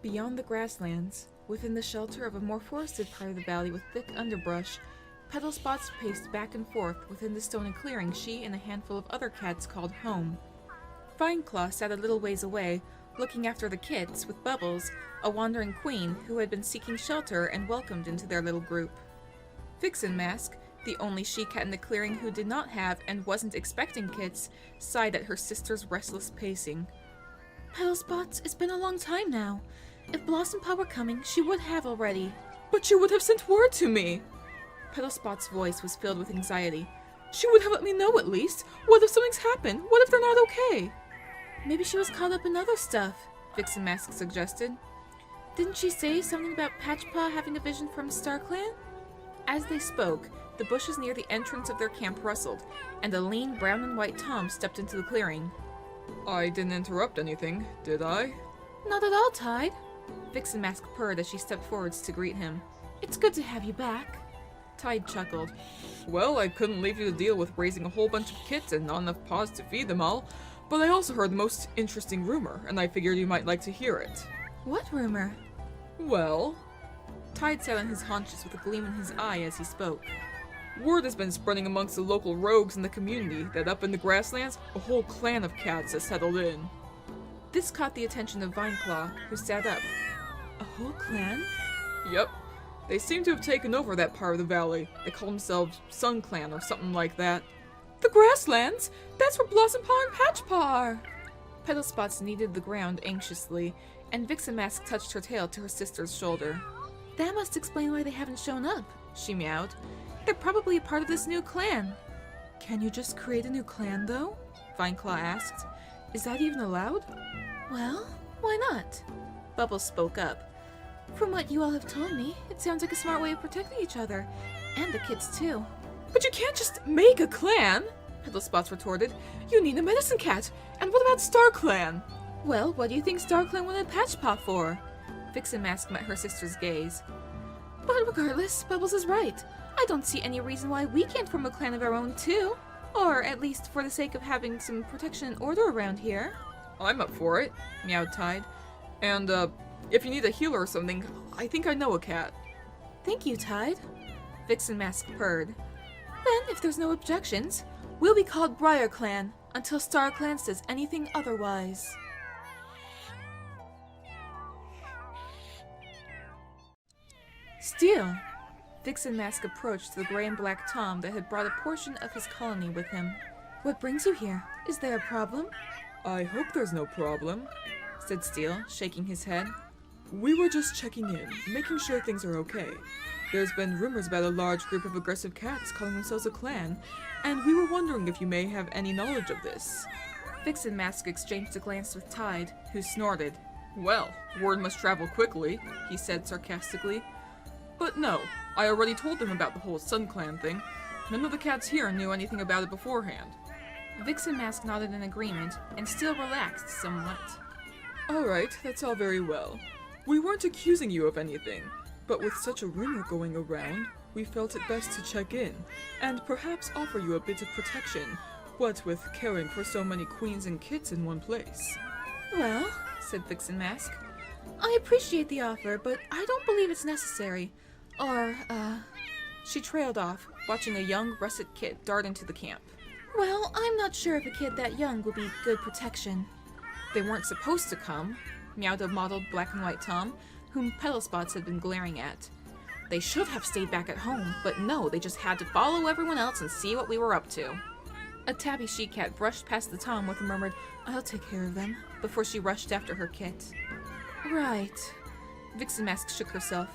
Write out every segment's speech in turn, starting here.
Beyond the grasslands, within the shelter of a more forested part of the valley with thick underbrush, Petal Spots paced back and forth within the stone clearing she and a handful of other cats called home. Vineclaw sat a little ways away, looking after the kits, with Bubbles, a wandering queen who had been seeking shelter and welcomed into their little group. Vixen Mask, the only she-cat in the clearing who did not have and wasn't expecting kits, sighed at her sister's restless pacing. Petal Spots, it's been a long time now. If Blossom Paw were coming, she would have already. But you would have sent word to me! Petal Spot's voice was filled with anxiety. She would have let me know at least. What if something's happened? What if they're not okay? Maybe she was caught up in other stuff, Vixen Mask suggested. Didn't she say something about Patchpaw having a vision from StarClan? As they spoke, the bushes near the entrance of their camp rustled, and a lean brown and white Tom stepped into the clearing. I didn't interrupt anything, did I? Not at all, Tide. Vixen Mask purred as she stepped forwards to greet him. It's good to have you back. Tide chuckled. Well, I couldn't leave you to deal with raising a whole bunch of kits and not enough paws to feed them all, but I also heard the most interesting rumor, and I figured you might like to hear it. What rumor? Well... Tide sat on his haunches with a gleam in his eye as he spoke. Word has been spreading amongst the local rogues in the community that up in the grasslands, a whole clan of cats has settled in. This caught the attention of Vineclaw, who sat up. A whole clan? Yep. They seem to have taken over that part of the valley. They call themselves Sun Clan or something like that. The grasslands? That's where Blossom Paw and Patchpaw are! Petal Spots kneaded the ground anxiously, and Vixen Mask touched her tail to her sister's shoulder. That must explain why they haven't shown up, she meowed. They're probably a part of this new clan. Can you just create a new clan, though? Vineclaw asked. Is that even allowed? Well, why not? Bubbles spoke up. From what you all have told me, it sounds like a smart way of protecting each other. And the kids, too. But you can't just make a clan! Petal Spots retorted. You need a Medicine Cat! And what about StarClan? Well, what do you think StarClan wanted Patchpaw for? Vixen Mask met her sister's gaze. But regardless, Bubbles is right. I don't see any reason why we can't form a clan of our own, too. Or at least for the sake of having some protection and order around here. I'm up for it, meowed Tide. And, if you need a healer or something, I think I know a cat. Thank you, Tide. Vixen Mask purred. Then, if there's no objections, we'll be called Briarclan until StarClan says anything otherwise. Still, Vixen Mask approached the gray and black Tom that had brought a portion of his colony with him. What brings you here? Is there a problem? I hope there's no problem, said Steel, shaking his head. We were just checking in, making sure things are okay. There's been rumors about a large group of aggressive cats calling themselves a clan, and we were wondering if you may have any knowledge of this. Vixen Mask exchanged a glance with Tide, who snorted. Well, word must travel quickly, he said sarcastically. But no, I already told them about the whole Sun Clan thing. None of the cats here knew anything about it beforehand. Vixen Mask nodded in agreement, and Steel relaxed somewhat. Alright, that's all very well. We weren't accusing you of anything, but with such a rumor going around, we felt it best to check in, and perhaps offer you a bit of protection, what with caring for so many queens and kits in one place. Well, said Vixen Mask, I appreciate the offer, but I don't believe it's necessary. Or, She trailed off, watching a young russet kit dart into the camp. Well, I'm not sure if a kid that young would be good protection. They weren't supposed to come, meowed a mottled black and white Tom, whom Petal Spots had been glaring at. They should have stayed back at home, but no, they just had to follow everyone else and see what we were up to. A tabby she-cat brushed past the Tom with a murmured, I'll take care of them, before she rushed after her kit. Right. Vixen Mask shook herself.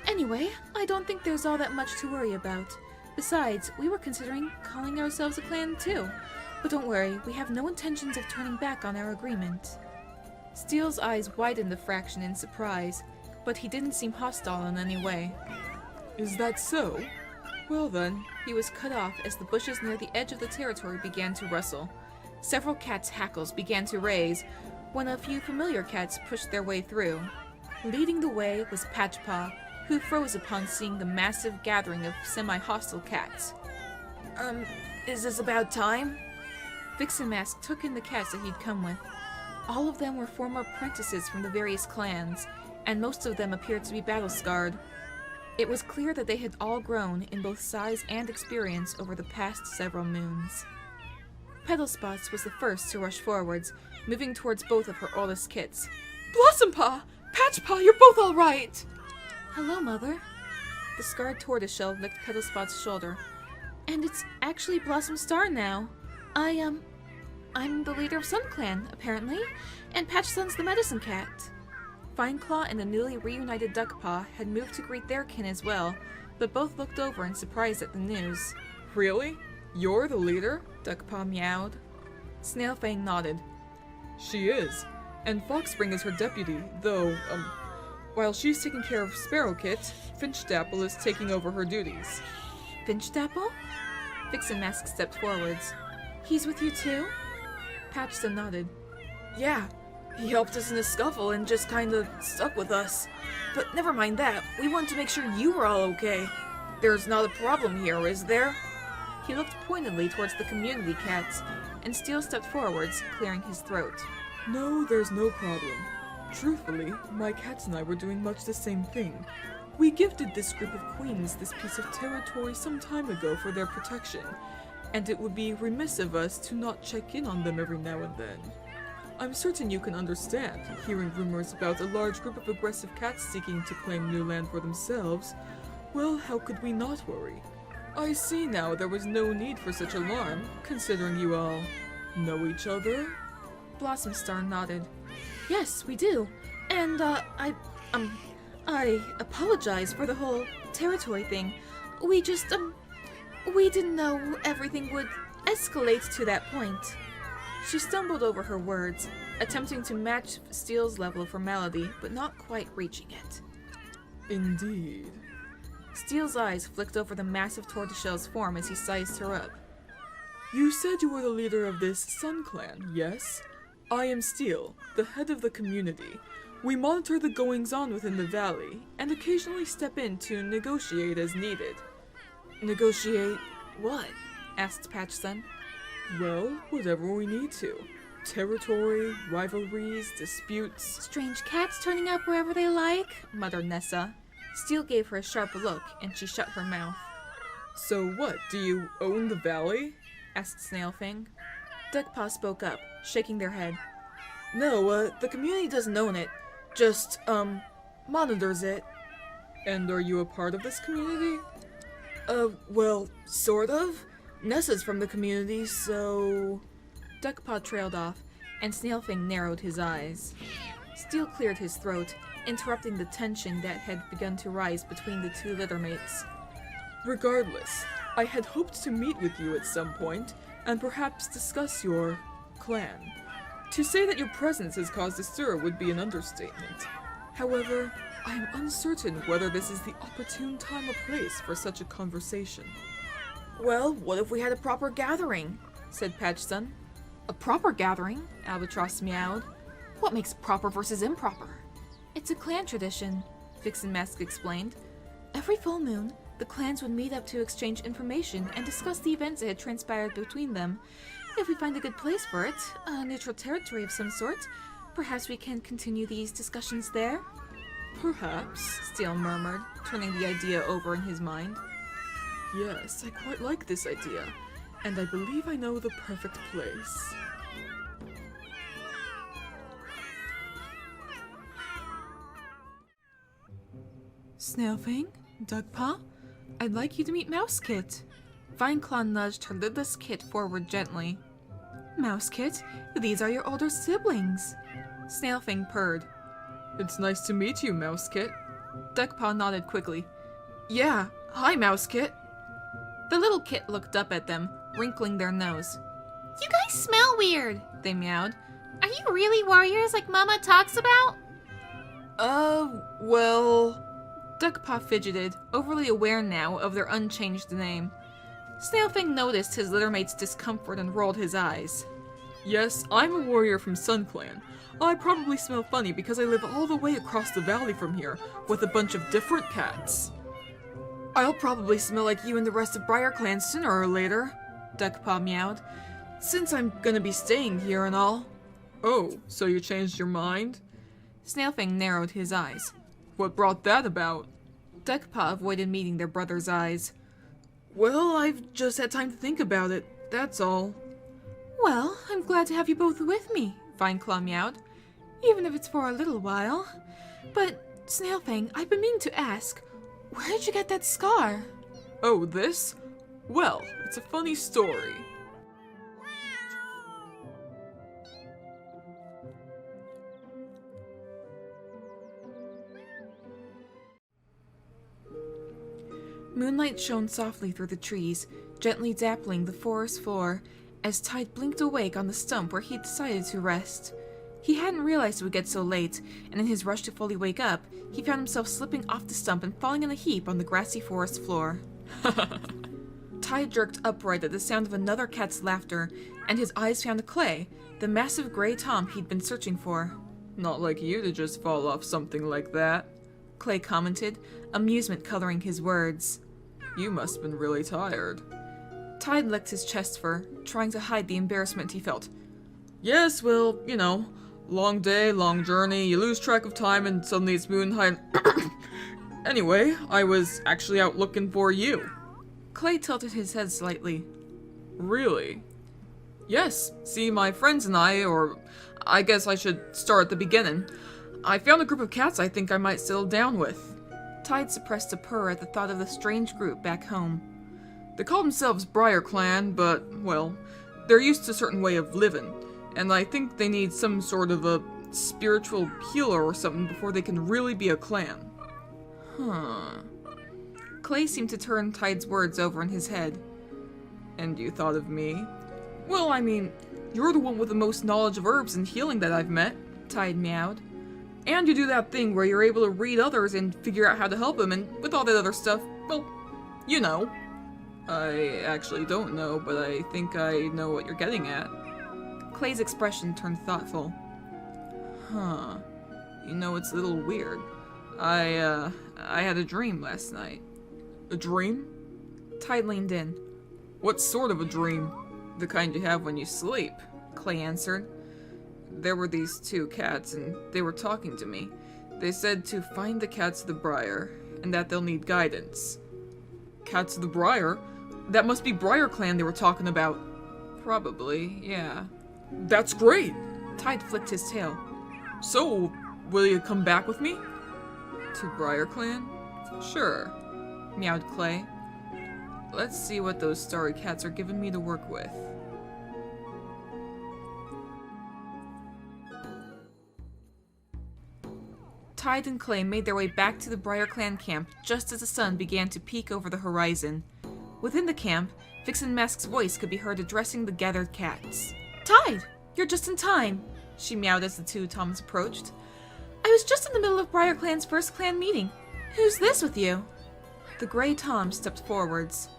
Anyway, I don't think there's all that much to worry about. Besides, we were considering calling ourselves a clan too. But don't worry, we have no intentions of turning back on our agreement. Steel's eyes widened a fraction in surprise, but he didn't seem hostile in any way. Is that so? Well then, he was cut off as the bushes near the edge of the territory began to rustle. Several cats' hackles began to raise, when a few familiar cats pushed their way through. Leading the way was Patchpaw, who froze upon seeing the massive gathering of semi-hostile cats. Is this about time? Vixen Mask took in the cats that he'd come with. All of them were former apprentices from the various clans, and most of them appeared to be battle-scarred. It was clear that they had all grown in both size and experience over the past several moons. Petal Spots was the first to rush forwards, moving towards both of her oldest kits. Blossompaw! Patchpaw, you're both all right! Hello, Mother. The scarred tortoiseshell licked Petal Spot's shoulder. And it's actually Blossom Star now. I'm the leader of Sun Clan, apparently, and Patchsun's the Medicine Cat. Fineclaw and the newly reunited Duckpaw had moved to greet their kin as well, but both looked over in surprise at the news. Really? You're the leader? Duckpaw meowed. Snailfang nodded. She is. And Foxspring is her deputy, though, while she's taking care of Sparrowkit, Finchdapple is taking over her duties. Finchdapple? Vixen Mask stepped forwards. He's with you too? Patchson nodded. Yeah, he helped us in a scuffle and just kinda stuck with us. But never mind that, we wanted to make sure you were all okay. There's not a problem here, is there? He looked pointedly towards the community cats, and Steel stepped forwards, clearing his throat. No, there's no problem. Truthfully, my cats and I were doing much the same thing. We gifted this group of queens this piece of territory some time ago for their protection, and it would be remiss of us to not check in on them every now and then. I'm certain you can understand, hearing rumors about a large group of aggressive cats seeking to claim new land for themselves. Well, how could we not worry? I see now there was no need for such alarm, considering you all know each other. Blossom Star nodded. Yes, we do. And, I apologize for the whole territory thing. We just, we didn't know everything would escalate to that point. She stumbled over her words, attempting to match Steel's level of formality, but not quite reaching it. Indeed. Steel's eyes flicked over the massive tortoiseshell's form as he sized her up. You said you were the leader of this Sun Clan, yes? I am Steel, the head of the community. We monitor the goings-on within the valley, and occasionally step in to negotiate as needed. Negotiate what? Asked Patchson. Well, whatever we need to. Territory, rivalries, disputes. Strange cats turning up wherever they like, muttered Nessa. Steel gave her a sharp look, and she shut her mouth. So what, do you own the valley? Asked Snailfang. Duckpaw spoke up, shaking their head. No, the community doesn't own it. Just, monitors it. And are you a part of this community? Well, sort of. Nessa's from the community, so... Duckpaw trailed off, and Snailfang narrowed his eyes. Steel cleared his throat, interrupting the tension that had begun to rise between the two littermates. Regardless, I had hoped to meet with you at some point, and perhaps discuss your clan. To say that your presence has caused a stir would be an understatement. However, I am uncertain whether this is the opportune time or place for such a conversation. Well, what if we had a proper gathering? Said Patchson. A proper gathering? Albatross meowed. What makes proper versus improper? It's a clan tradition, Vixen Mask explained. Every full moon, the clans would meet up to exchange information and discuss the events that had transpired between them. If we find a good place for it, a neutral territory of some sort, perhaps we can continue these discussions there? Perhaps, Steel murmured, turning the idea over in his mind. Yes, I quite like this idea, and I believe I know the perfect place. Snailfang? Duckpaw? I'd like you to meet Mousekit. Fineclaw nudged her lidless kit forward gently. Mousekit, these are your older siblings. Snailfang purred. It's nice to meet you, Mousekit. Duckpaw nodded quickly. Yeah, hi, Mousekit. The little kit looked up at them, wrinkling their nose. You guys smell weird, they meowed. Are you really warriors like Mama talks about? Well... Duckpaw fidgeted, overly aware now of their unchanged name. Snailfang noticed his littermate's discomfort and rolled his eyes. Yes, I'm a warrior from Sun Clan. I probably smell funny because I live all the way across the valley from here, with a bunch of different cats. I'll probably smell like you and the rest of Briarclan sooner or later, Duckpaw meowed, since I'm gonna be staying here and all. Oh, so you changed your mind? Snailfang narrowed his eyes. What brought that about? Duckpaw avoided meeting their brother's eyes. Well, I've just had time to think about it, that's all. Well, I'm glad to have you both with me, Vineclaw meowed. Even if it's for a little while. But, Snailfang, I've been meaning to ask, where did you get that scar? Oh, this? Well, it's a funny story. Moonlight shone softly through the trees, gently dappling the forest floor, as Tide blinked awake on the stump where he had decided to rest. He hadn't realized it would get so late, and in his rush to fully wake up, he found himself slipping off the stump and falling in a heap on the grassy forest floor. Tide jerked upright at the sound of another cat's laughter, and his eyes found Clay, the massive gray tom he'd been searching for. Not like you to just fall off something like that, Clay commented, amusement coloring his words. You must have been really tired. Tide licked his chest fur, trying to hide the embarrassment he felt. Yes, well, you know, long day, long journey, you lose track of time and suddenly it's moonlight. Anyway, I was actually out looking for you. Clay tilted his head slightly. Really? Yes, see, my friends and I guess I should start at the beginning. I found a group of cats I think I might settle down with. Tide suppressed a purr at the thought of the strange group back home. They call themselves Briarclan, but, well, they're used to a certain way of living, and I think they need some sort of a spiritual healer or something before they can really be a clan. Huh. Clay seemed to turn Tide's words over in his head. And you thought of me? Well, I mean, you're the one with the most knowledge of herbs and healing that I've met, Tide meowed. And you do that thing where you're able to read others and figure out how to help them, and with all that other stuff, well, you know. I actually don't know, but I think I know what you're getting at. Clay's expression turned thoughtful. Huh. You know, it's a little weird. I had a dream last night. A dream? Tide leaned in. What sort of a dream? The kind you have when you sleep, Clay answered. There were these two cats, and they were talking to me. They said to find the cats of the Briar, and that they'll need guidance. Cats of the Briar? That must be Briarclan they were talking about. Probably, yeah. That's great! Tide flicked his tail. So, will you come back with me? To Briarclan? Sure, meowed Clay. Let's see what those starry cats are giving me to work with. Tide and Clay made their way back to the Briarclan camp just as the sun began to peek over the horizon. Within the camp, Vixen Mask's voice could be heard addressing the gathered cats. Tide, you're just in time, she meowed as the two Toms approached. I was just in the middle of Briarclan's first clan meeting. Who's this with you? The gray Tom stepped forwards.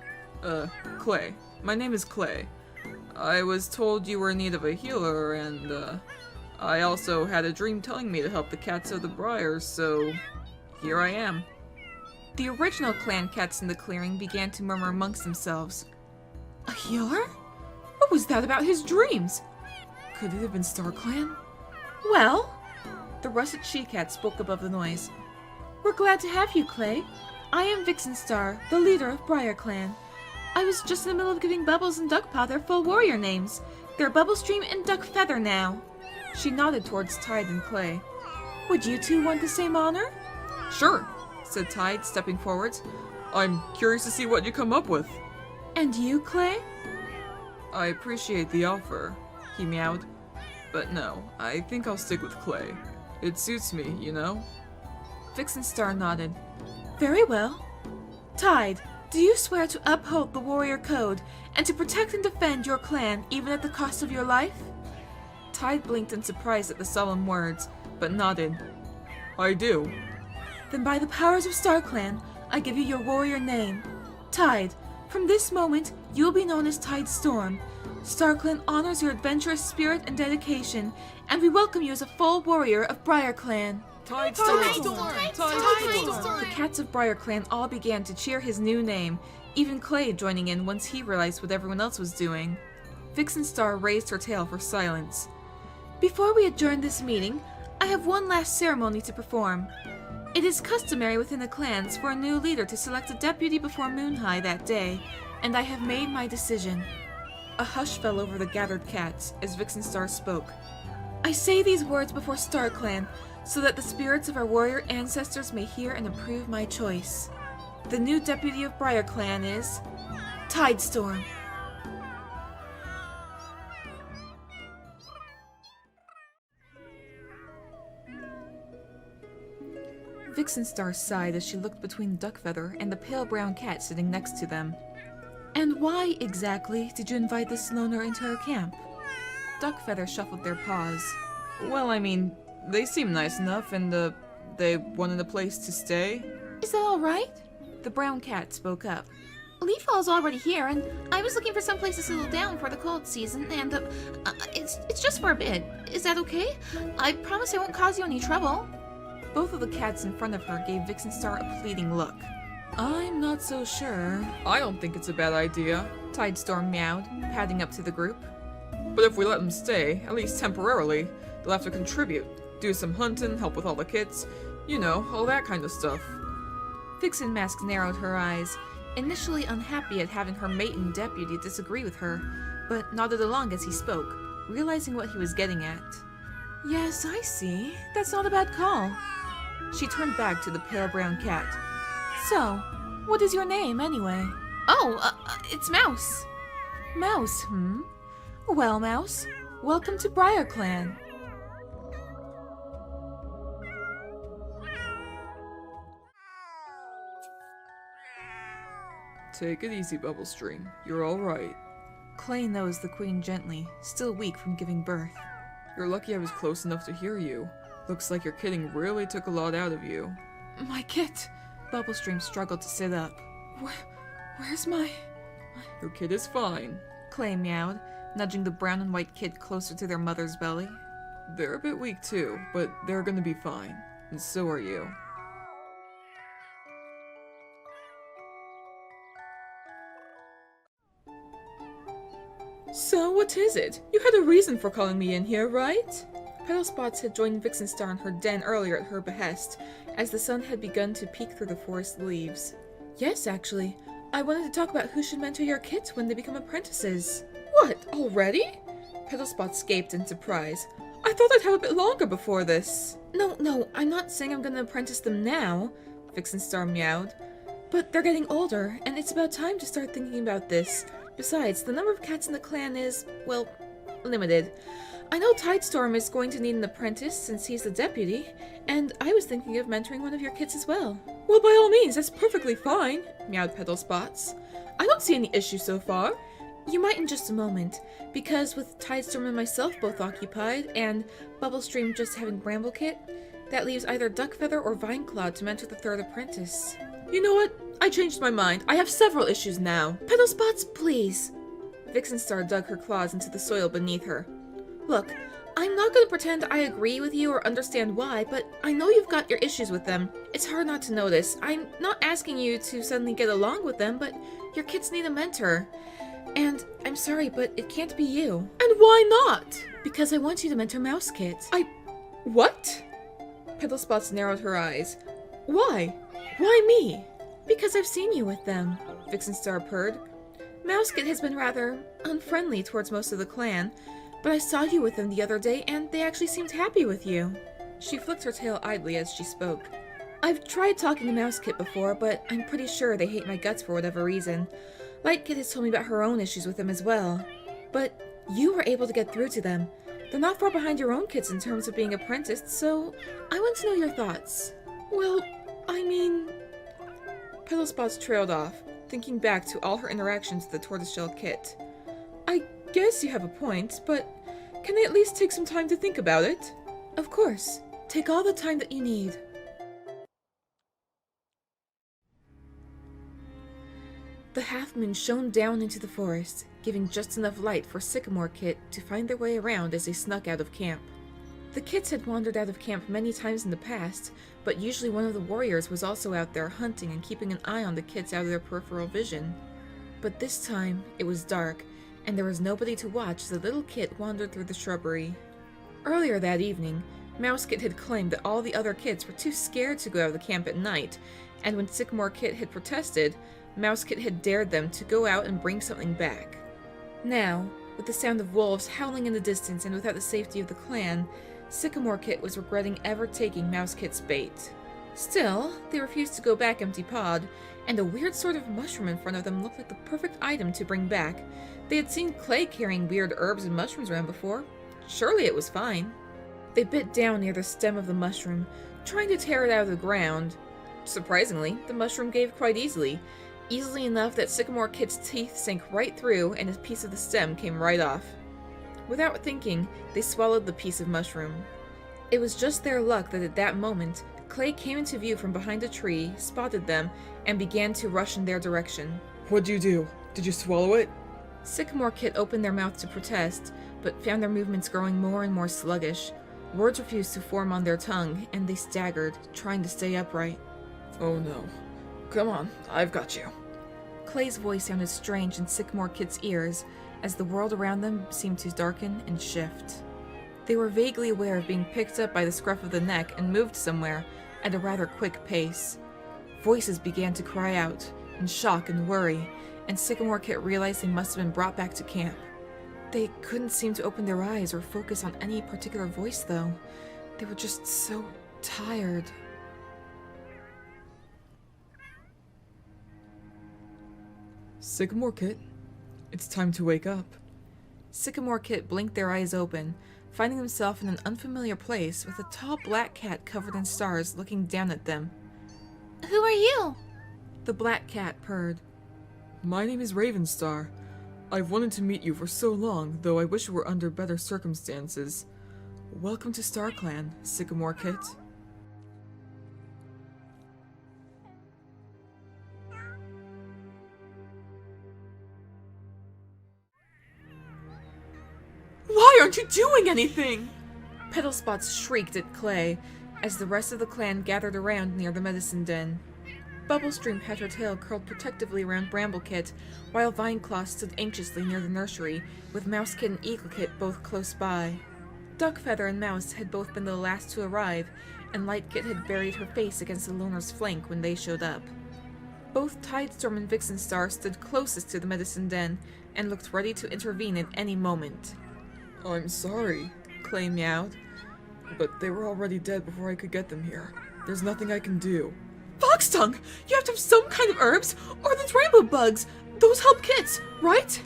Clay. My name is Clay. I was told you were in need of a healer, and, I also had a dream telling me to help the cats of the Briar, so here I am. The original clan cats in the clearing began to murmur amongst themselves. A healer? What was that about his dreams? Could it have been StarClan? Well, the russet she-cat spoke above the noise. We're glad to have you, Clay. I am Vixen Star, the leader of Briarclan. I was just in the middle of giving Bubbles and Duckpaw their full warrior names. They're Bubblestream and Duckfeather now. She nodded towards Tide and Clay. Would you two want the same honor? Sure, said Tide, stepping forwards. I'm curious to see what you come up with. And you, Clay? I appreciate the offer, he meowed. But no, I think I'll stick with Clay. It suits me, you know? Vixen Star nodded. Very well. Tide, do you swear to uphold the warrior code and to protect and defend your clan even at the cost of your life? Tide blinked in surprise at the solemn words, but nodded. I do. Then by the powers of StarClan, I give you your warrior name. Tide, from this moment, you will be known as Tide Storm. StarClan honors your adventurous spirit and dedication, and we welcome you as a full warrior of Briarclan. Tide Storm! Tide Storm! The cats of Briarclan all began to cheer his new name, even Clay joining in once he realized what everyone else was doing. Vixen Star raised her tail for silence. Before we adjourn this meeting, I have one last ceremony to perform. It is customary within the clans for a new leader to select a deputy before Moon High that day, and I have made my decision. A hush fell over the gathered cats as Vixen Star spoke. I say these words before StarClan, so that the spirits of our warrior ancestors may hear and approve my choice. The new deputy of Briarclan is Tidestorm. Vixen Star sighed as she looked between Duckfeather and the pale brown cat sitting next to them. And why, exactly, did you invite this loner into our camp? Duckfeather shuffled their paws. Well, I mean, they seem nice enough, and they wanted a place to stay. Is that all right? The brown cat spoke up. Leafall's already here, and I was looking for some place to settle down for the cold season, and it's just for a bit. Is that okay? I promise I won't cause you any trouble. Both of the cats in front of her gave Vixen Star a pleading look. I'm not so sure. I don't think it's a bad idea, Tidestorm meowed, padding up to the group. But if we let them stay, at least temporarily, they'll have to contribute, do some hunting, help with all the kits, you know, all that kind of stuff. Vixen Mask narrowed her eyes, initially unhappy at having her mate and deputy disagree with her, but nodded along as he spoke, realizing what he was getting at. Yes, I see. That's not a bad call. She turned back to the pale brown cat. So, what is your name, anyway? Oh, it's Mouse. Mouse, Well, Mouse, welcome to Briarclan. Take it easy, Bubble Stream. You're all right. Clay nosed the queen gently, still weak from giving birth. You're lucky I was close enough to hear you. Looks like your kidding really took a lot out of you. My kit! Bubblestream struggled to sit up. Where's my... Your kid is fine. Clay meowed, nudging the brown and white kid closer to their mother's belly. They're a bit weak too, but they're gonna be fine. And so are you. So, what is it? You had a reason for calling me in here, right? Petal Spots had joined Vixen Star in her den earlier at her behest, as the sun had begun to peek through the forest leaves. Yes, actually. I wanted to talk about who should mentor your kids when they become apprentices. What, already? Petal Spots gaped in surprise. I thought I'd have a bit longer before this. No, I'm not saying I'm gonna apprentice them now, Vixen Star meowed. But they're getting older, and it's about time to start thinking about this. Besides, the number of cats in the clan is, well, limited. I know Tidestorm is going to need an apprentice since he's the deputy, and I was thinking of mentoring one of your kids as well. Well, by all means, that's perfectly fine, meowed Petal Spots. I don't see any issue so far. You might in just a moment, because with Tidestorm and myself both occupied, and Bubblestream just having Bramblekit, that leaves either Duckfeather or Vinecloud to mentor the third apprentice. You know what? I changed my mind. I have several issues now. Petal Spots, please. Vixen Star dug her claws into the soil beneath her. Look, I'm not going to pretend I agree with you or understand why, but I know you've got your issues with them. It's hard not to notice. I'm not asking you to suddenly get along with them, but your kids need a mentor. And I'm sorry, but it can't be you. And why not? Because I want you to mentor Mousekit. What? Petal Spots narrowed her eyes. Why? Why me? Because I've seen you with them, Vixen Star purred. Mousekit has been rather unfriendly towards most of the clan, but I saw you with them the other day, and they actually seemed happy with you. She flicked her tail idly as she spoke. I've tried talking to Mousekit before, but I'm pretty sure they hate my guts for whatever reason. Lightkit has told me about her own issues with them as well. But you were able to get through to them. They're not far behind your own kids in terms of being apprenticed, so I want to know your thoughts. Well, I mean... Petal Spots trailed off, thinking back to all her interactions with the tortoiseshell kit. I guess you have a point, but can I at least take some time to think about it? Of course. Take all the time that you need. The half-moon shone down into the forest, giving just enough light for Sycamore Kit to find their way around as they snuck out of camp. The kits had wandered out of camp many times in the past, but usually one of the warriors was also out there hunting and keeping an eye on the kits out of their peripheral vision. But this time, it was dark, and there was nobody to watch as the little kit wandered through the shrubbery. Earlier that evening, Mouse Kit had claimed that all the other kits were too scared to go out of the camp at night, and when Sycamore Kit had protested, Mouse Kit had dared them to go out and bring something back. Now, with the sound of wolves howling in the distance and without the safety of the clan, Sycamore Kit was regretting ever taking Mouse Kit's bait. Still, they refused to go back empty-pawed, and a weird sort of mushroom in front of them looked like the perfect item to bring back. They had seen Clay carrying weird herbs and mushrooms around before. Surely it was fine. They bit down near the stem of the mushroom, trying to tear it out of the ground. Surprisingly, the mushroom gave quite easily enough that Sycamore Kit's teeth sank right through and a piece of the stem came right off. Without thinking, they swallowed the piece of mushroom. It was just their luck that at that moment, Clay came into view from behind a tree, spotted them, and began to rush in their direction. What'd you do? Did you swallow it? Sycamore Kit opened their mouth to protest, but found their movements growing more and more sluggish. Words refused to form on their tongue, and they staggered, trying to stay upright. Oh no. Come on, I've got you. Clay's voice sounded strange in Sycamore Kit's ears, as the world around them seemed to darken and shift. They were vaguely aware of being picked up by the scruff of the neck and moved somewhere, at a rather quick pace. Voices began to cry out, in shock and worry, and Sycamore Kit realized they must have been brought back to camp. They couldn't seem to open their eyes or focus on any particular voice, though. They were just so tired. Sycamore Kit, it's time to wake up. Sycamore Kit blinked their eyes open, finding himself in an unfamiliar place with a tall black cat covered in stars looking down at them. Who are you? The black cat purred. My name is Ravenstar. I've wanted to meet you for so long, though I wish it were under better circumstances. Welcome to StarClan, Sycamore Kit. Why aren't you doing anything? Petal Spots shrieked at Clay, as the rest of the clan gathered around near the medicine den. Bubblestream had her tail curled protectively around Bramblekit, while Vineclaw stood anxiously near the nursery, with Mousekit and Eagлекit both close by. Duckfeather and Mouse had both been the last to arrive, and Lightkit had buried her face against the Loner's flank when they showed up. Both Tidestorm and Vixenstar stood closest to the medicine den, and looked ready to intervene at any moment. I'm sorry, Clay meowed, but they were already dead before I could get them here. There's nothing I can do. Foxtongue! You have to have some kind of herbs, or those rainbow bugs! Those help kits, right?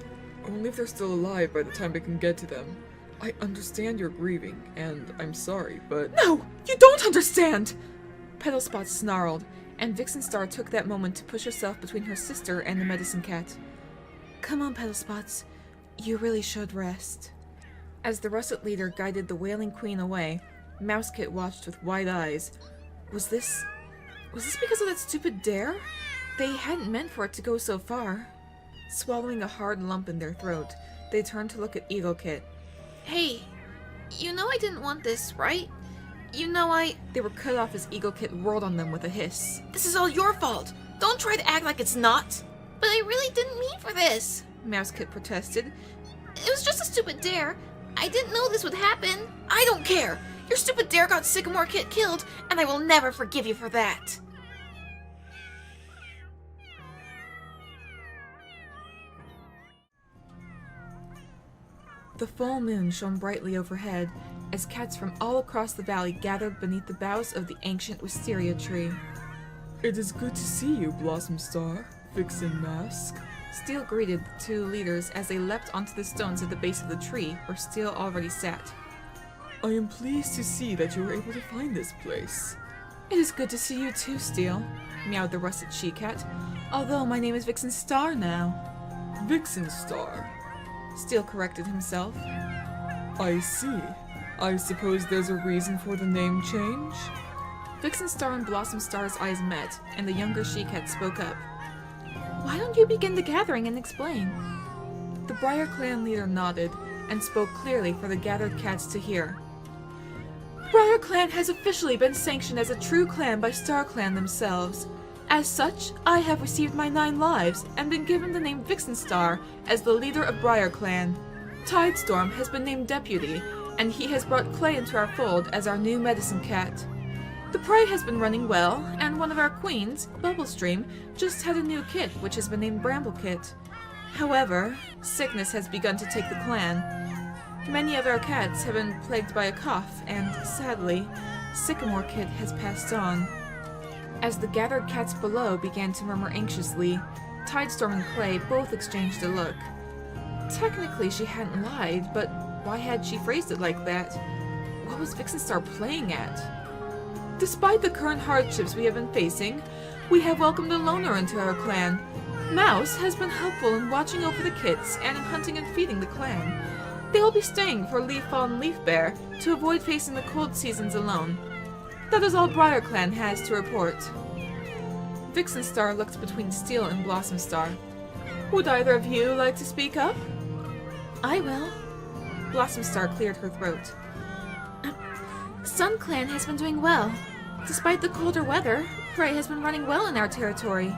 Only if they're still alive by the time I can get to them. I understand you're grieving, and I'm sorry, but... No! You don't understand! Petal Spots snarled, and Vixenstar took that moment to push herself between her sister and the Medicine Cat. Come on, Petal Spots. You really should rest. As the russet leader guided the Wailing Queen away, Mousekit watched with wide eyes. Was this because of that stupid dare? They hadn't meant for it to go so far. Swallowing a hard lump in their throat, they turned to look at Eagлекit. Hey, you know I didn't want this, right? You know They were cut off as Eagлекit roared on them with a hiss. This is all your fault! Don't try to act like it's not! But I really didn't mean for this! Mousekit protested. It was just a stupid dare. I didn't know this would happen. I don't care! Your stupid dare got Sycamore Kit killed, and I will never forgive you for that! The full moon shone brightly overhead, as cats from all across the valley gathered beneath the boughs of the ancient wisteria tree. It is good to see you, Blossom Star, Vixen Mask. Steel greeted the two leaders as they leapt onto the stones at the base of the tree, where Steel already sat. I am pleased to see that you were able to find this place. It is good to see you too, Steel, meowed the russet she-cat, although my name is Vixen Star now. Vixen Star? Steel corrected himself. I see. I suppose there's a reason for the name change? Vixen Star and Blossom Star's eyes met, and the younger she-cat spoke up. Why don't you begin the gathering and explain? The Briarclan leader nodded, and spoke clearly for the gathered cats to hear. Briarclan has officially been sanctioned as a true clan by StarClan themselves. As such, I have received my 9 lives, and been given the name Vixenstar as the leader of Briarclan. Tidestorm has been named deputy, and he has brought Clay into our fold as our new medicine cat. The pride has been running well, and one of our queens, Bubblestream, just had a new kit which has been named Bramblekit. However, sickness has begun to take the clan. Many of our cats have been plagued by a cough, and sadly, Sycamore Kit has passed on. As the gathered cats below began to murmur anxiously, Tidestorm and Clay both exchanged a look. Technically, she hadn't lied, but why had she phrased it like that? What was Vixenstar playing at? Despite the current hardships we have been facing, we have welcomed a loner into our clan. Mouse has been helpful in watching over the kits and in hunting and feeding the clan. They will be staying for Leafball and Leafbear to avoid facing the cold seasons alone. That is all Briarclan has to report. Vixenstar looked between Steel and Blossomstar. Would either of you like to speak up? I will. Blossomstar cleared her throat. Sun Clan has been doing well. Despite the colder weather, prey has been running well in our territory.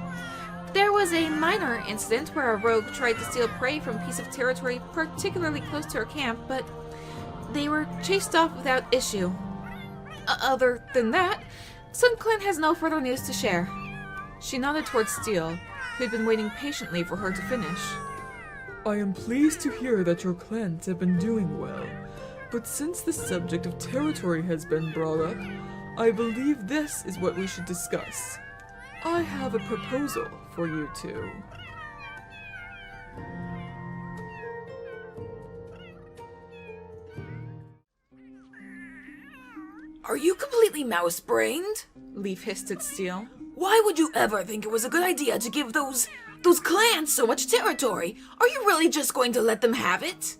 There was a minor incident where a rogue tried to steal prey from a piece of territory particularly close to our camp, but they were chased off without issue. Other than that, Sun Clan has no further news to share. She nodded towards Steel, who had been waiting patiently for her to finish. I am pleased to hear that your clans have been doing well, but since the subject of territory has been brought up, I believe this is what we should discuss. I have a proposal for you two. Are you completely mouse-brained? Leaf hissed at Steel. Why would you ever think it was a good idea to give those clans so much territory? Are you really just going to let them have it?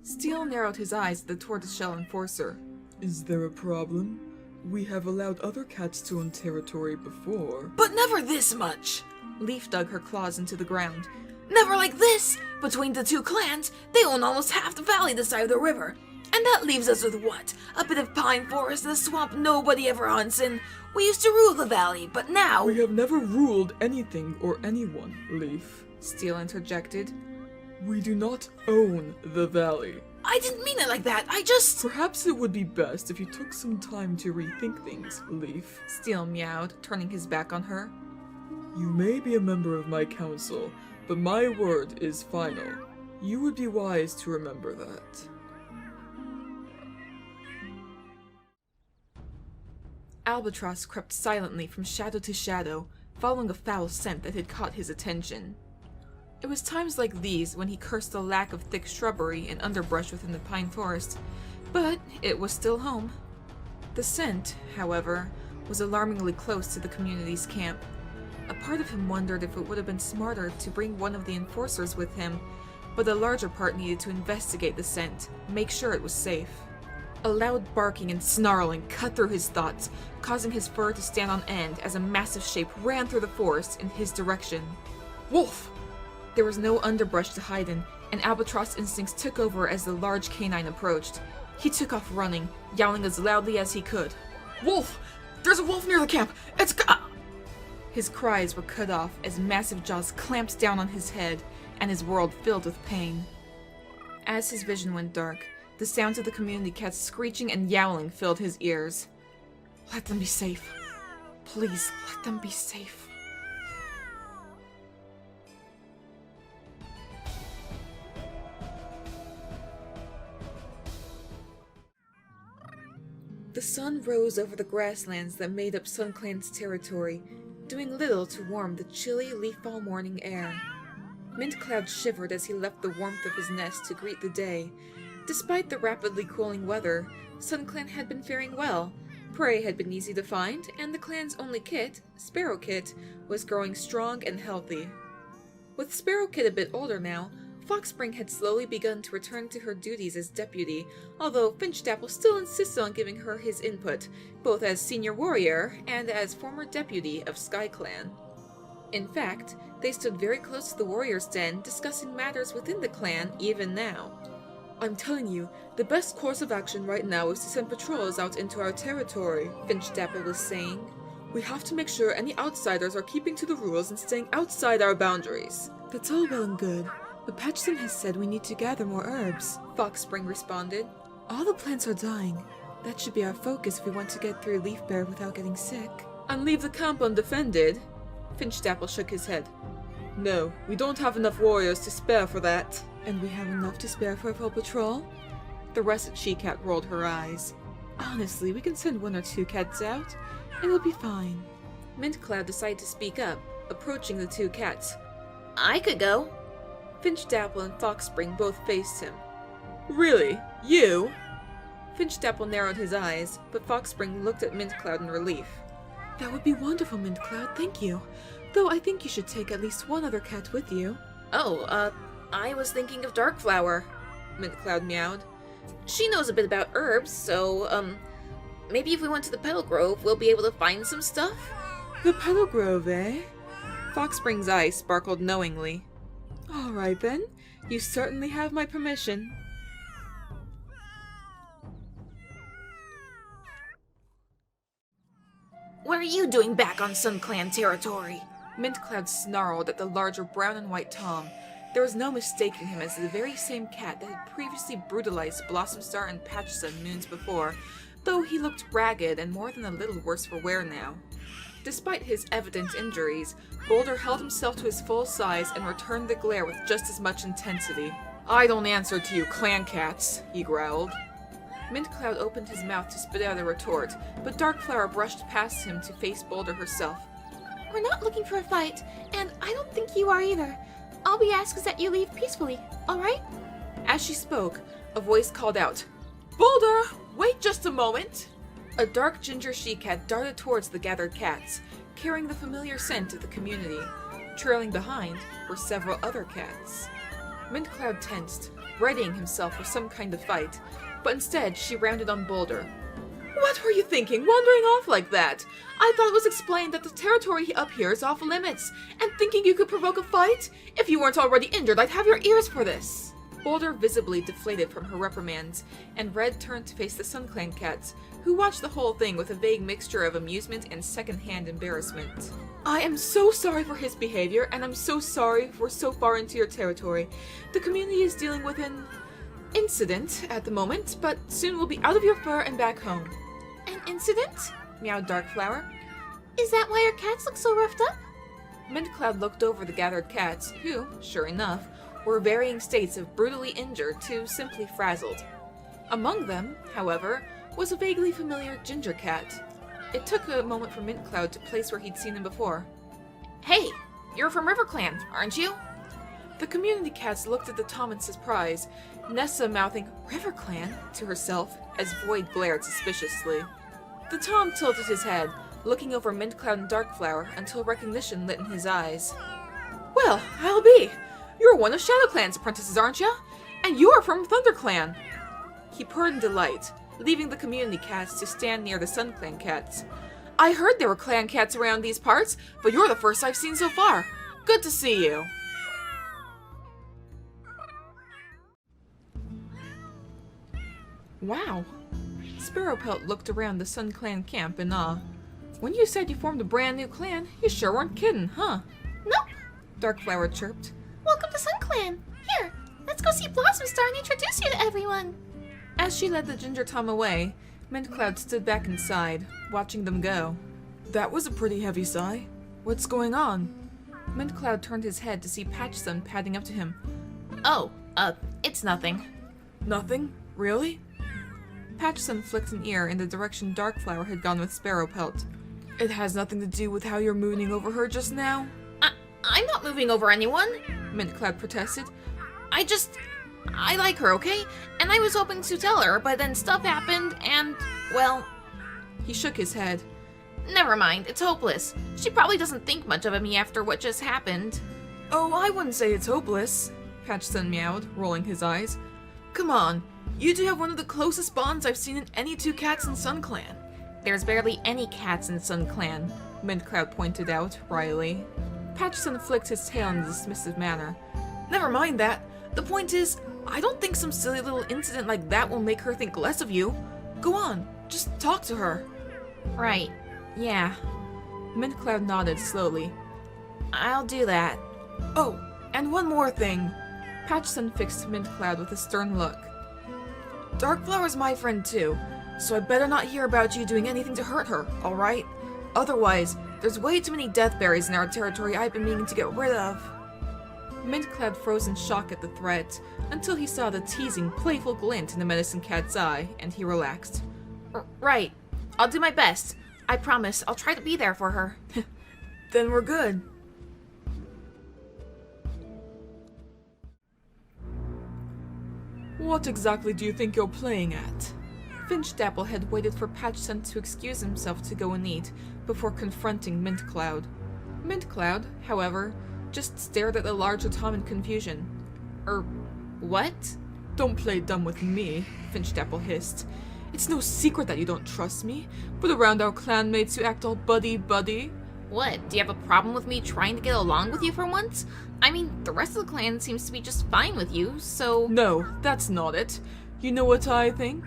Steel narrowed his eyes at the tortoiseshell enforcer. Is there a problem? We have allowed other cats to own territory before. But never this much. Leaf dug her claws into the ground. Never like this! Between the two clans, they own almost half the valley this side of the river. And that leaves us with what? A bit of pine forest and a swamp nobody ever hunts in. We used to rule the valley, but now... We have never ruled anything or anyone, Leaf. Steel interjected. We do not own the valley. I didn't mean it like that, I just... Perhaps it would be best if you took some time to rethink things, Leaf. Steel meowed, turning his back on her. You may be a member of my council, but my word is final. You would be wise to remember that. Albatross crept silently from shadow to shadow, following a foul scent that had caught his attention. It was times like these when he cursed the lack of thick shrubbery and underbrush within the pine forest, but it was still home. The scent, however, was alarmingly close to the community's camp. A part of him wondered if it would have been smarter to bring one of the enforcers with him, but the larger part needed to investigate the scent, make sure it was safe. A loud barking and snarling cut through his thoughts, causing his fur to stand on end as a massive shape ran through the forest in his direction. Wolf! There was no underbrush to hide in, and Albatross' instincts took over as the large canine approached. He took off running, yowling as loudly as he could. Wolf! There's a wolf near the camp! It's His cries were cut off as massive jaws clamped down on his head, and his world filled with pain. As his vision went dark, the sounds of the community cats screeching and yowling filled his ears. Let them be safe. Please, let them be safe. The sun rose over the grasslands that made up Sun Clan's territory, doing little to warm the chilly leaf-fall morning air. Mintcloud shivered as he left the warmth of his nest to greet the day. Despite the rapidly cooling weather, Sun Clan had been faring well. Prey had been easy to find, and the clan's only kit, Sparrow Kit, was growing strong and healthy. With Sparrow Kit a bit older now, Foxspring had slowly begun to return to her duties as deputy, although Finchstapple still insisted on giving her his input, both as senior warrior and as former deputy of SkyClan. In fact, they stood very close to the warrior's den, discussing matters within the clan even now. I'm telling you, the best course of action right now is to send patrols out into our territory, Finchstapple was saying. We have to make sure any outsiders are keeping to the rules and staying outside our boundaries. That's all well and good, but Patchson has said we need to gather more herbs, Foxspring responded. All the plants are dying. That should be our focus if we want to get through Leaf Bear without getting sick. And leave the camp undefended? Finch Dapple shook his head. No, we don't have enough warriors to spare for that. And we have enough to spare for a full patrol? The russet she-cat rolled her eyes. Honestly, we can send 1 or 2 cats out. It'll be fine. Mint Cloud decided to speak up, approaching the 2 cats. I could go. Finch Dapple and Fox Spring both faced him. Really? You? Finch Dapple narrowed his eyes, but Fox Spring looked at Mint Cloud in relief. That would be wonderful, Mint Cloud, thank you. Though I think you should take at least 1 other cat with you. Oh, I was thinking of Darkflower, Mint Cloud meowed. She knows a bit about herbs, so, maybe if we went to the Petal Grove, we'll be able to find some stuff? The Petal Grove, eh? Fox Spring's eyes sparkled knowingly. All right, then. You certainly have my permission. What are you doing back on Sun Clan territory? Mint Cloud snarled at the larger brown and white Tom. There was no mistaking him as the very same cat that had previously brutalized Blossom Star and Patchsun moons before, though he looked ragged and more than a little worse for wear now. Despite his evident injuries, Boulder held himself to his full size and returned the glare with just as much intensity. I don't answer to you clan cats, he growled. Mint Cloud opened his mouth to spit out a retort, but Darkflower brushed past him to face Boulder herself. We're not looking for a fight, and I don't think you are either. All we ask is that you leave peacefully, alright? As she spoke, a voice called out, Boulder, wait just a moment! A dark ginger she-cat darted towards the gathered cats, carrying the familiar scent of the community. Trailing behind were several other cats. Mint Cloud tensed, readying himself for some kind of fight, but instead she rounded on Boulder. What were you thinking, wandering off like that? I thought it was explained that the territory up here is off limits, and thinking you could provoke a fight? If you weren't already injured, I'd have your ears for this. Boulder visibly deflated from her reprimands, and Red turned to face the Sun Clan cats, who watched the whole thing with a vague mixture of amusement and second-hand embarrassment. I am so sorry for his behavior, and I'm so sorry we're so far into your territory. The community is dealing with an incident at the moment, but soon we'll be out of your fur and back home. An incident? Meowed Darkflower. Is that why your cats look so roughed up? Mint Cloud looked over the gathered cats, who, sure enough, were varying states of brutally injured to simply frazzled. Among them, however, was a vaguely familiar ginger cat. It took a moment for Mint Cloud to place where he'd seen him before. Hey, you're from RiverClan, aren't you? The community cats looked at the Tom in surprise, Nessa mouthing RiverClan to herself as Void glared suspiciously. The Tom tilted his head, looking over Mint Cloud and Darkflower until recognition lit in his eyes. Well, I'll be! You're one of ShadowClan's apprentices, aren't ya? And you're from ThunderClan! He purred in delight, leaving the community cats to stand near the Sun Clan cats. I heard there were clan cats around these parts, but you're the first I've seen so far. Good to see you. Wow. Sparrowpelt looked around the Sun Clan camp in awe. When you said you formed a brand new clan, you sure weren't kidding, huh? Nope. Darkflower chirped. Welcome to Sun Clan. Here, let's go see Blossom Star and introduce you to everyone. As she led the Ginger Tom away, Mint Cloud stood back inside, watching them go. That was a pretty heavy sigh. What's going on? Mint Cloud turned his head to see Patchsun padding up to him. Oh, it's nothing. Nothing? Really? Patchsun flicked an ear in the direction Darkflower had gone with Sparrowpelt. It has nothing to do with how you're mooning over her just now? I'm not moving over anyone, Mint Cloud protested. I like her, okay? And I was hoping to tell her, but then stuff happened, and, well... He shook his head. Never mind, it's hopeless. She probably doesn't think much of me after what just happened. Oh, I wouldn't say it's hopeless, Patchsun meowed, rolling his eyes. Come on, you two have one of the closest bonds I've seen in any two cats in Sun Clan. There's barely any cats in Sun Clan, Mint Cloud pointed out, wryly. Patchsun flicked his tail in a dismissive manner. Never mind that. The point is, I don't think some silly little incident like that will make her think less of you. Go on, just talk to her. Right, yeah. Mint Cloud nodded slowly. I'll do that. Oh, and one more thing. Patchsun fixed Mint Cloud with a stern look. Darkflower's my friend too, so I better not hear about you doing anything to hurt her, alright? Otherwise, there's way too many deathberries in our territory I've been meaning to get rid of. Mintcloud froze in shock at the threat, until he saw the teasing, playful glint in the Medicine Cat's eye, and he relaxed. Right. I'll do my best. I promise. I'll try to be there for her. Then we're good. What exactly do you think you're playing at? Finch Dapple had waited for Patchcent to excuse himself to go and eat before confronting Mintcloud. Mintcloud, however, just stared at the larger Tom in confusion. What? Don't play dumb with me, Finch Dapple hissed. It's no secret that you don't trust me, but around our clanmates you act all buddy-buddy. What? Do you have a problem with me trying to get along with you for once? I mean, the rest of the clan seems to be just fine with you, so... No, that's not it. You know what I think?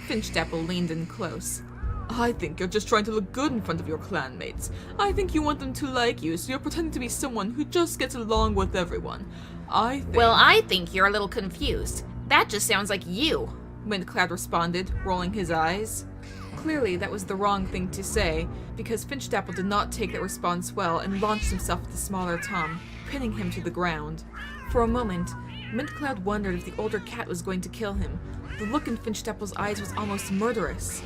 Finch Dapple leaned in close. I think you're just trying to look good in front of your clanmates. I think you want them to like you, so you're pretending to be someone who just gets along with everyone. Well, I think you're a little confused. That just sounds like you. Mintcloud responded, rolling his eyes. Clearly, that was the wrong thing to say, because Finch Dapple did not take that response well and launched himself at the smaller Tom, pinning him to the ground. For a moment, Mintcloud wondered if the older cat was going to kill him. The look in Finch Dapple's eyes was almost murderous.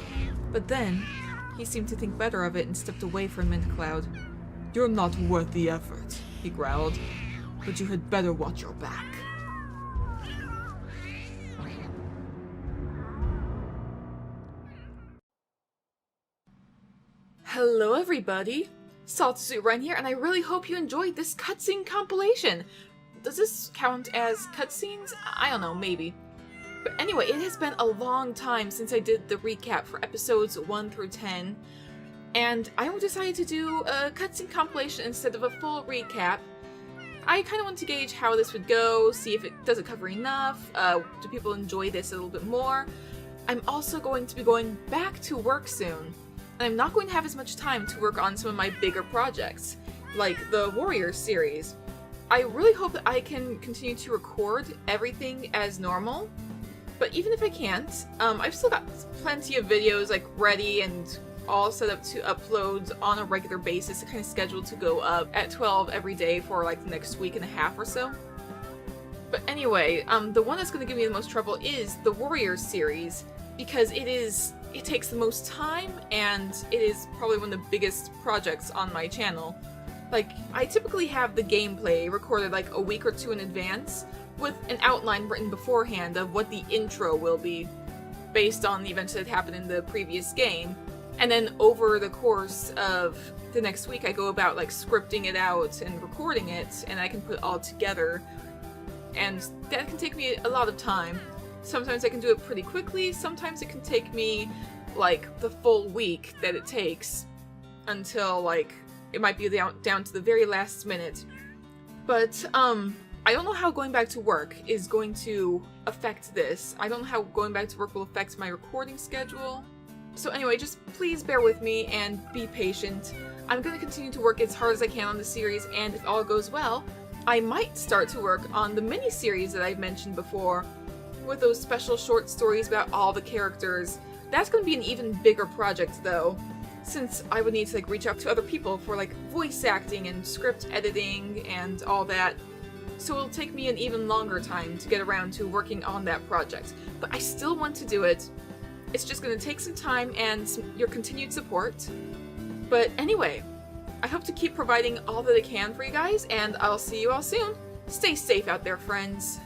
But then, he seemed to think better of it and stepped away from Mintcloud. You're not worth the effort, he growled, but you had better watch your back. Hello everybody! Saltsuit Ren here, and I really hope you enjoyed this cutscene compilation! Does this count as cutscenes? I don't know, maybe. But anyway, it has been a long time since I did the recap for episodes 1 through 10, and I decided to do a cutscene compilation instead of a full recap. I kind of want to gauge how this would go, see if it does it cover enough, do people enjoy this a little bit more. I'm also going to be going back to work soon, and I'm not going to have as much time to work on some of my bigger projects, like the Warriors series. I really hope that I can continue to record everything as normal, but even if I can't, I've still got plenty of videos like ready and all set up to upload on a regular basis, kind of scheduled to go up at 12 every day for like the next week and a half or so. But anyway, the one that's going to give me the most trouble is the Warriors series, because it takes the most time, and it is probably one of the biggest projects on my channel. Like, I typically have the gameplay recorded like a week or two in advance, with an outline written beforehand of what the intro will be, based on the events that happened in the previous game. And then over the course of the next week, I go about like scripting it out and recording it, and I can put it all together. And that can take me a lot of time. Sometimes I can do it pretty quickly, sometimes it can take me like the full week that it takes, until like it might be down to the very last minute. But I don't know how going back to work is going to affect this. I don't know how going back to work will affect my recording schedule. So anyway, just please bear with me and be patient. I'm going to continue to work as hard as I can on the series, and if all goes well, I might start to work on the mini-series that I've mentioned before, with those special short stories about all the characters. That's going to be an even bigger project though, since I would need to like reach out to other people for like voice acting and script editing and all that. So it'll take me an even longer time to get around to working on that project. But I still want to do it. It's just going to take some time and your continued support. But anyway, I hope to keep providing all that I can for you guys, and I'll see you all soon. Stay safe out there, friends.